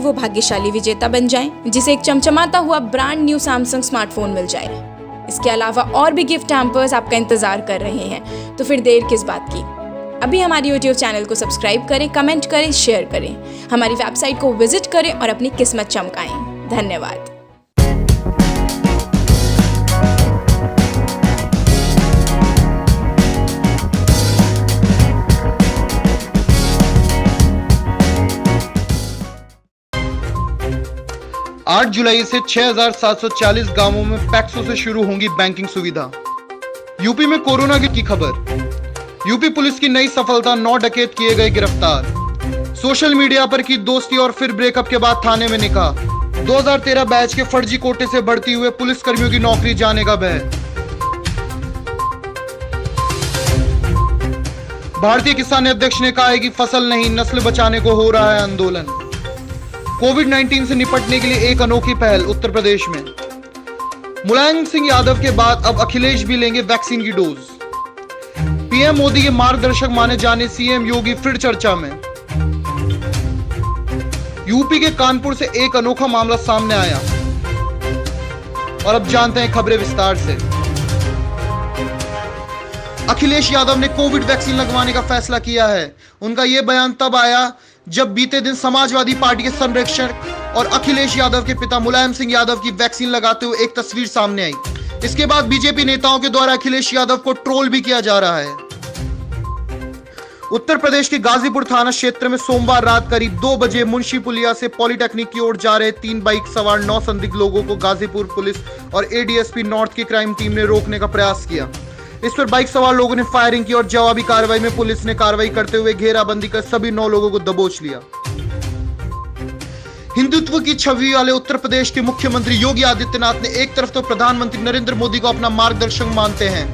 वो भाग्यशाली विजेता बन जाएं, जिसे एक चमचमाता हुआ ब्रांड न्यू सैमसंग स्मार्टफोन मिल जाए। इसके अलावा और भी गिफ्ट हैम्पर्स आपका इंतजार कर रहे हैं, तो फिर देर किस बात की। अभी हमारी यूट्यूब चैनल को सब्सक्राइब करें, कमेंट करें, शेयर करें, हमारी वेबसाइट को विजिट करें और अपनी किस्मत चमकाएं। धन्यवाद। आठ जुलाई से 6,740 गांवों में पैक्सों से शुरू होंगी बैंकिंग सुविधा। यूपी में कोरोना की खबर। यूपी पुलिस की नई सफलता, 9 डकैत किए गए गिरफ्तार। सोशल मीडिया पर की दोस्ती और फिर ब्रेकअप के बाद थाने में निकाह। 2013 बैच के फर्जी कोटे से बढ़ती हुए पुलिस कर्मियों की नौकरी जाने का भय। भारतीय किसान अध्यक्ष ने कहा है कि फसल नहीं, नस्ल बचाने को हो रहा है आंदोलन। कोविड-19 से निपटने के लिए एक अनोखी पहल उत्तर प्रदेश में। मुलायम सिंह यादव के बाद अब अखिलेश भी लेंगे वैक्सीन की डोज। पीएम मोदी के मार्गदर्शक माने जाने सीएम योगी फिर चर्चा में। यूपी के कानपुर से एक अनोखा मामला सामने आया और अब जानते हैं खबरें विस्तार से। अखिलेश यादव ने कोविड वैक्सीन लगवाने का फैसला किया है। उनका यह बयान तब आया जब बीते दिन समाजवादी पार्टी के संरक्षक और अखिलेश यादव के पिता मुलायम सिंह यादव की वैक्सीन लगाते हुए एक तस्वीर सामने आई। इसके बाद बीजेपी नेताओं के द्वारा अखिलेश यादव को ट्रोल भी किया जा रहा है। उत्तर प्रदेश के गाजीपुर थाना क्षेत्र में सोमवार रात करीब 2 बजे मुंशी पुलिया से पॉलिटेक्निक की ओर जा रहे 3 बाइक सवार 9 संदिग्ध लोगों को गाजीपुर पुलिस और एडीएसपी नॉर्थ की क्राइम टीम ने रोकने का प्रयास किया। इस पर बाइक सवार लोगों ने फायरिंग की और जवाबी कार्रवाई में पुलिस ने कार्रवाई करते हुए घेराबंदी कर सभी 9 लोगों को दबोच लिया। हिंदुत्व की छवि वाले उत्तर प्रदेश के मुख्यमंत्री योगी आदित्यनाथ ने एक तरफ तो प्रधानमंत्री नरेंद्र मोदी को अपना मार्गदर्शक मानते हैं,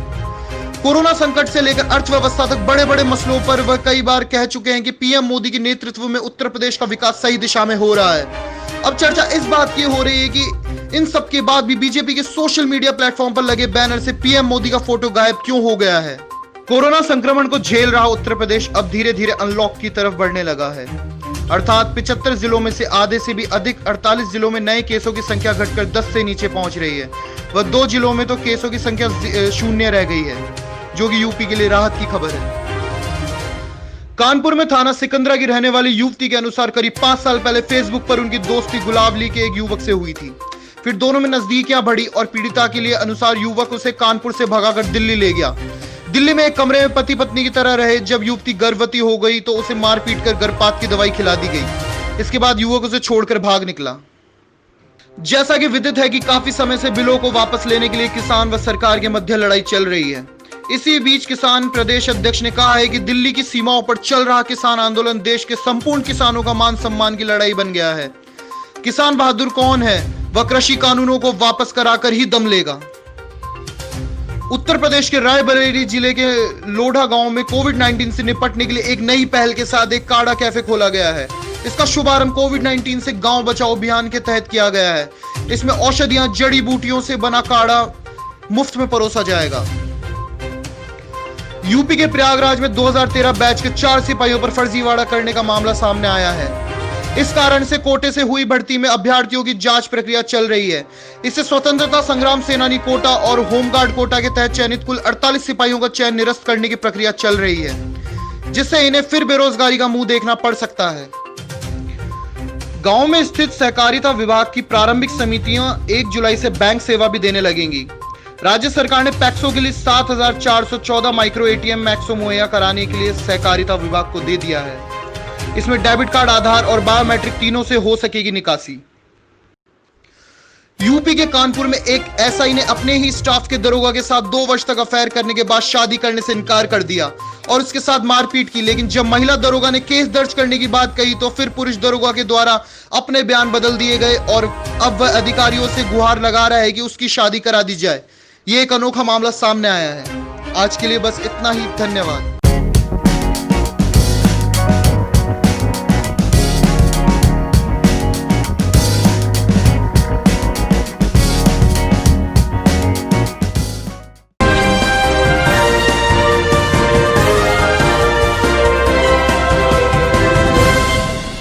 कोरोना संकट से लेकर अर्थव्यवस्था तक बड़े बड़े मसलों पर वह कई बार कह चुके हैं कि पीएम मोदी के नेतृत्व में उत्तर प्रदेश का विकास सही दिशा में हो रहा है। अब चर्चा इस बात की हो रही है कि इन सब के बाद भी बीजेपी के सोशल मीडिया प्लेटफॉर्म पर लगे बैनर से पीएम मोदी का फोटो गायब क्यों हो गया है। कोरोना संक्रमण को झेल रहा उत्तर प्रदेश अब धीरे धीरे अनलॉक की तरफ बढ़ने लगा है, अर्थात 75 जिलों में से आधे से भी अधिक 48 जिलों में नए केसों की संख्या घटकर 10 से नीचे पहुंच रही है। वह 2 जिलों में तो केसों की संख्या 0 रह गई है, जो कि यूपी के लिए राहत की खबर है। कानपुर में थाना सिकंदरा की रहने वाली युवती के अनुसार करीब 5 साल पहले फेसबुक पर उनकी दोस्ती गुलाबली के एक युवक से हुई थी। फिर दोनों में नजदीकियां बढ़ी और पीड़िता के लिए अनुसार युवक उसे कानपुर से भगाकर दिल्ली ले गया। दिल्ली में एक कमरे में पति पत्नी की तरह रहे। जब युवती गर्भवती हो गई तो उसे मारपीट कर गर्भपात की दवाई खिला दी गई। इसके बाद युवक उसे छोड़कर भाग निकला। जैसा कि विदित है कि काफी समय से बिलों को वापस लेने के लिए किसान व सरकार के मध्य लड़ाई चल रही है। इसी बीच किसान प्रदेश अध्यक्ष ने कहा है कि दिल्ली की सीमाओं पर चल रहा किसान आंदोलन देश के संपूर्ण किसानों का मान सम्मान की लड़ाई बन गया है। किसान बहादुर कौन है? वह कृषि कानूनों को वापस कराकर ही दम लेगा। उत्तर प्रदेश के रायबरेली जिले के लोढ़ा गांव में कोविड-19 से निपटने के लिए एक नई पहल के साथ एक काढ़ा कैफे खोला गया है। इसका शुभारंभ कोविड-19 से गांव बचाओ अभियान के तहत किया गया है। इसमें औषधियां, जड़ी बूटियों से बना काढ़ा मुफ्त में परोसा जाएगा। यूपी के प्रयागराज में 2013 बैच के 4 सिपाहियों पर फर्जीवाड़ा करने का मामला सामने आया है। इस कारण से कोटे से हुई भर्ती में अभ्यर्थियों की जांच प्रक्रिया चल रही है। इससे स्वतंत्रता संग्राम सेनानी कोटा और होमगार्ड कोटा के तहत चयनित कुल 48 सिपाहियों का चयन निरस्त करने की प्रक्रिया चल रही है, जिससे इन्हें फिर बेरोजगारी का मुंह देखना पड़ सकता है। गांव में स्थित सहकारिता विभाग की प्रारंभिक समितियां 1 जुलाई से बैंक सेवा भी देने लगेंगी। राज्य सरकार ने पैक्सों के लिए 7,414 माइक्रो एटीएम मैक्सो मुहैया कराने के लिए सहकारिता विभाग को दे दिया है। इसमें डेबिट कार्ड, आधार और बायोमेट्रिक तीनों से हो सकेगी निकासी। यूपी के कानपुर में एक एसआई ने अपने ही स्टाफ के दरोगा के साथ 2 वर्ष तक अफेयर करने के बाद शादी करने से इनकार कर दिया और उसके साथ मारपीट की। लेकिन जब महिला दरोगा ने केस दर्ज करने की बात कही तो फिर पुरुष दरोगा के द्वारा अपने बयान बदल दिए गए और अब वह अधिकारियों से गुहार लगा रहा है कि उसकी शादी करा दी जाए। ये एक अनोखा मामला सामने आया है। आज के लिए बस इतना ही। धन्यवाद।